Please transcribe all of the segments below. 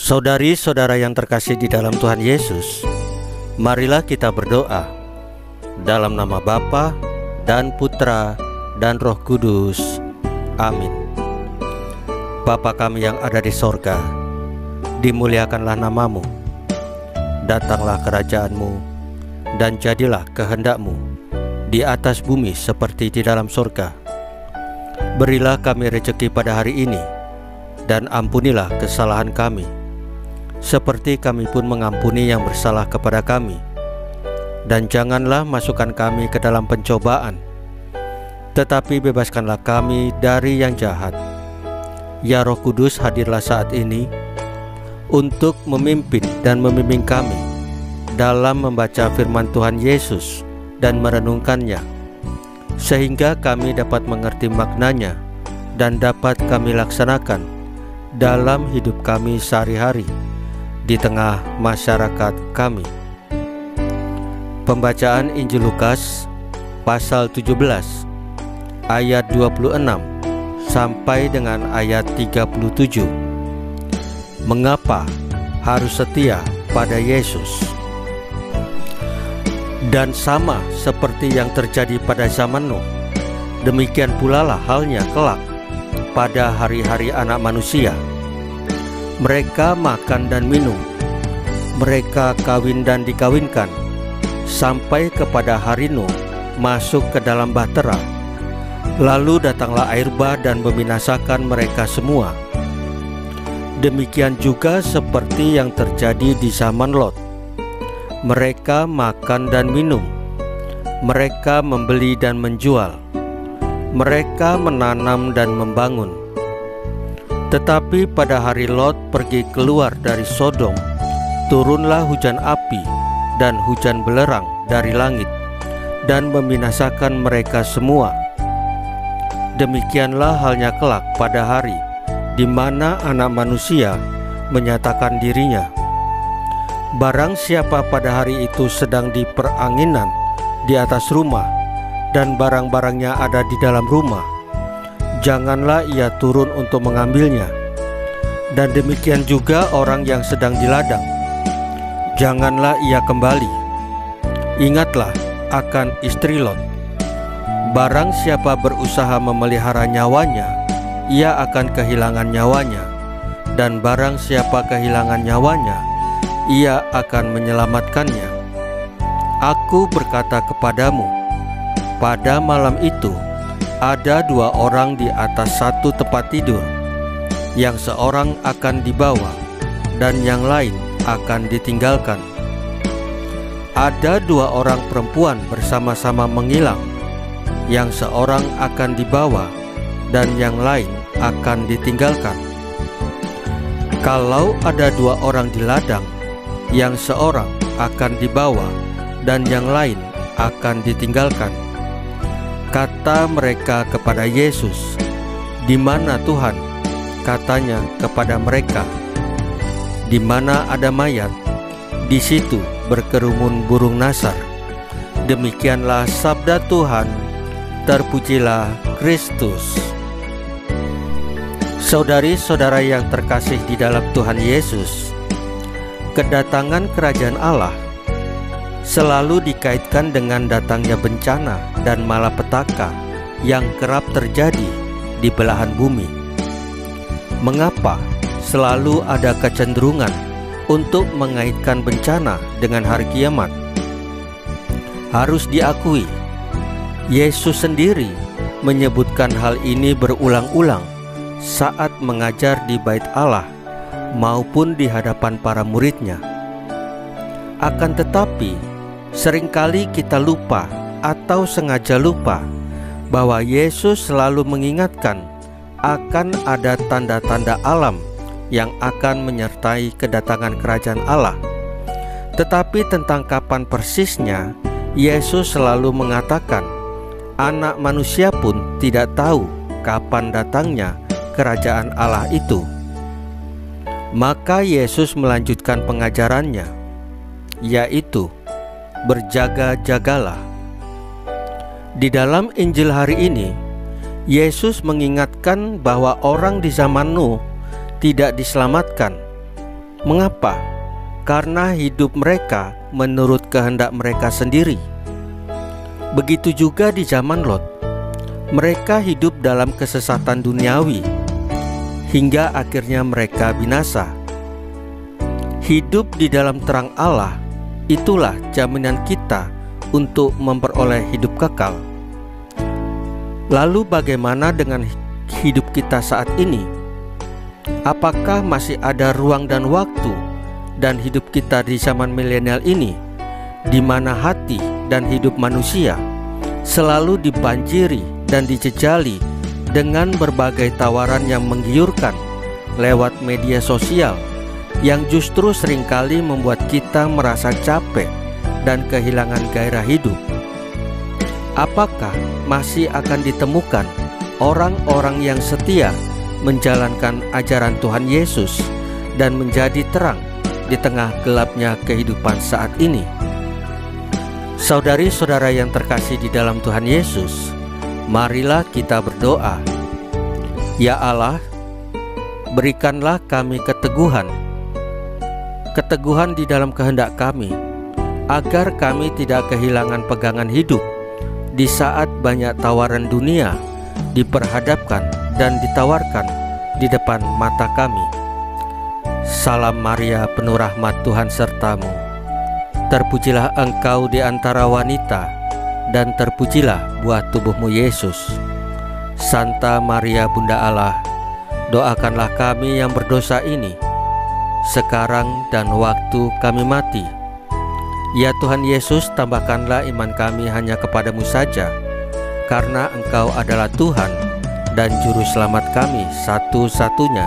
Saudari-saudara yang terkasih di dalam Tuhan Yesus, marilah kita berdoa. Dalam nama Bapa dan Putra dan Roh Kudus. Amin. Bapa kami yang ada di sorga, dimuliakanlah namamu. Datanglah kerajaan-Mu, dan jadilah kehendak-Mu di atas bumi seperti di dalam sorga. Berilah kami rezeki pada hari ini, dan ampunilah kesalahan kami, seperti kami pun mengampuni yang bersalah kepada kami. Dan janganlah masukkan kami ke dalam pencobaan, tetapi bebaskanlah kami dari yang jahat. Ya Roh Kudus, hadirlah saat ini untuk memimpin dan membimbing kami dalam membaca firman Tuhan Yesus dan merenungkannya, sehingga kami dapat mengerti maknanya dan dapat kami laksanakan dalam hidup kami sehari-hari di tengah masyarakat kami. Pembacaan Injil Lukas pasal 17 ayat 26 sampai dengan ayat 37. Mengapa harus setia pada Yesus? Dan sama seperti yang terjadi pada zaman Nuh, demikian pula lah halnya kelak pada hari-hari Anak Manusia. Mereka makan dan minum, mereka kawin dan dikawinkan, sampai kepada hari Nuh masuk ke dalam bahtera. Lalu datanglah air bah dan membinasakan mereka semua. Demikian juga seperti yang terjadi di zaman Lot. Mereka makan dan minum, mereka membeli dan menjual, mereka menanam dan membangun. Tetapi pada hari Lot pergi keluar dari Sodom, turunlah hujan api dan hujan belerang dari langit, dan membinasakan mereka semua. Demikianlah halnya kelak pada hari di mana Anak Manusia menyatakan dirinya. Barang siapa pada hari itu sedang di peranginan di atas rumah, dan barang-barangnya ada di dalam rumah, janganlah ia turun untuk mengambilnya. Dan demikian juga orang yang sedang di ladang, janganlah ia kembali. Ingatlah akan istri Lot. Barang siapa berusaha memelihara nyawanya, ia akan kehilangan nyawanya. Dan barang siapa kehilangan nyawanya, ia akan menyelamatkannya. Aku berkata kepadamu, pada malam itu ada dua orang di atas satu tempat tidur, yang seorang akan dibawa dan yang lain akan ditinggalkan. Ada dua orang perempuan bersama-sama mengilang, yang seorang akan dibawa dan yang lain akan ditinggalkan. Kalau ada dua orang di ladang, yang seorang akan dibawa dan yang lain akan ditinggalkan. Kata mereka kepada Yesus, "Di mana Tuhan?" Katanya kepada mereka, "Di mana ada mayat, di situ berkerumun burung nasar." Demikianlah sabda Tuhan. Terpujilah Kristus. Saudari-saudara yang terkasih di dalam Tuhan Yesus, kedatangan kerajaan Allah selalu dikaitkan dengan datangnya bencana dan malapetaka yang kerap terjadi di belahan bumi. Mengapa selalu ada kecenderungan untuk mengaitkan bencana dengan hari kiamat? Harus diakui, Yesus sendiri menyebutkan hal ini berulang-ulang saat mengajar di Bait Allah maupun di hadapan para muridnya. Akan tetapi, seringkali kita lupa atau sengaja lupa bahwa Yesus selalu mengingatkan akan ada tanda-tanda alam yang akan menyertai kedatangan kerajaan Allah. Tetapi tentang kapan persisnya, Yesus selalu mengatakan, Anak Manusia pun tidak tahu kapan datangnya kerajaan Allah itu. Maka Yesus melanjutkan pengajarannya, yaitu berjaga-jagalah. Di dalam Injil hari ini, Yesus mengingatkan bahwa orang di zaman Nuh tidak diselamatkan, Mengapa? Karena hidup mereka menurut kehendak mereka sendiri. Begitu juga di zaman Lot. Mereka hidup dalam kesesatan duniawi hingga akhirnya mereka binasa. Hidup di dalam terang Allah, itulah jaminan kita untuk memperoleh hidup kekal. Lalu bagaimana dengan hidup kita saat ini? Apakah masih ada ruang dan waktu dan hidup kita di zaman milenial ini, di mana hati dan hidup manusia selalu dibanjiri dan dijejali dengan berbagai tawaran yang menggiurkan lewat media sosial, yang justru seringkali membuat kita merasa capek dan kehilangan gairah hidup? Apakah masih akan ditemukan orang-orang yang setia menjalankan ajaran Tuhan Yesus dan menjadi terang di tengah gelapnya kehidupan saat ini? Saudari-saudara yang terkasih di dalam Tuhan Yesus, marilah kita berdoa. Ya Allah, berikanlah kami keteguhan di dalam kehendak kami, agar kami tidak kehilangan pegangan hidup di saat banyak tawaran dunia diperhadapkan dan ditawarkan di depan mata kami. Salam Maria, penuh rahmat, Tuhan sertamu. Terpujilah engkau di antara wanita, dan terpujilah buah tubuhmu Yesus. Santa Maria Bunda Allah, doakanlah kami yang berdosa ini, sekarang dan waktu kami mati. Ya Tuhan Yesus, tambahkanlah iman kami hanya kepadamu saja, karena Engkau adalah Tuhan dan Juru Selamat kami satu-satunya,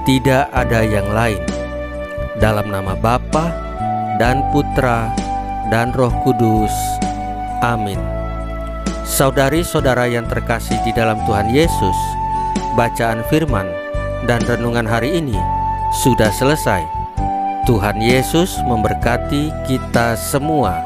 tidak ada yang lain. Dalam nama Bapa dan Putra dan Roh Kudus. Amin. Saudari-saudara yang terkasih di dalam Tuhan Yesus, bacaan firman dan renungan hari ini sudah selesai. Tuhan Yesus memberkati kita semua.